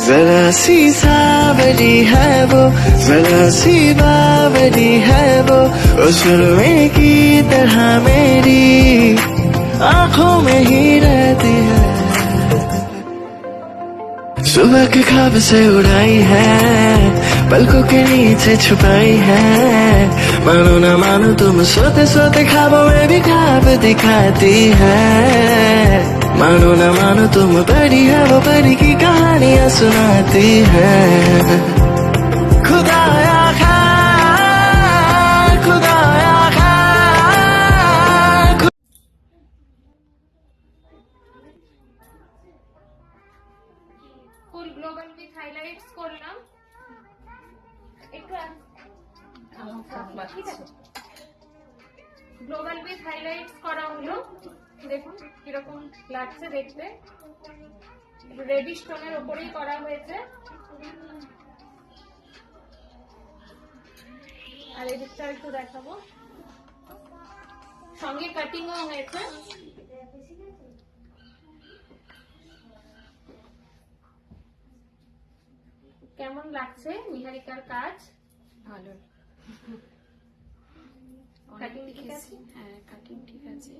जरा सी सावरी है वो, जरा सी बावरी है वो, सुरमे की तरह मेरी आंखों में ही रहती है। सुबह के ख्वाब से उड़ाई है, पलकों के नीचे छुपाई है। मानो ना मानो तुम सोते सोते ख्वाबों में भी ख्वाब दिखाती है। मानो ना मानो तुम परी है वो, परी की कहानियां सुनाती है। खुदाया खा, खुदाया खा। ফুল গ্লোবাল উইথ হাইলাইটস করলাম একটু ঠিক আছে। গ্লোবাল উইথ হাইলাইটস করা হলো, দেখুন কিরকম লাগছে দেখতে। রেডিশ টোনের ওপরেই করা হয়েছে। আর এদিকটা একটু দেখাবো, সঙ্গে কাটিংও হয়েছে। কেমন লাগছে নিহারিকার কাজ? ভালো, কাটিং ঠিক আছে? হ্যাঁ কাটিং ঠিক আছে।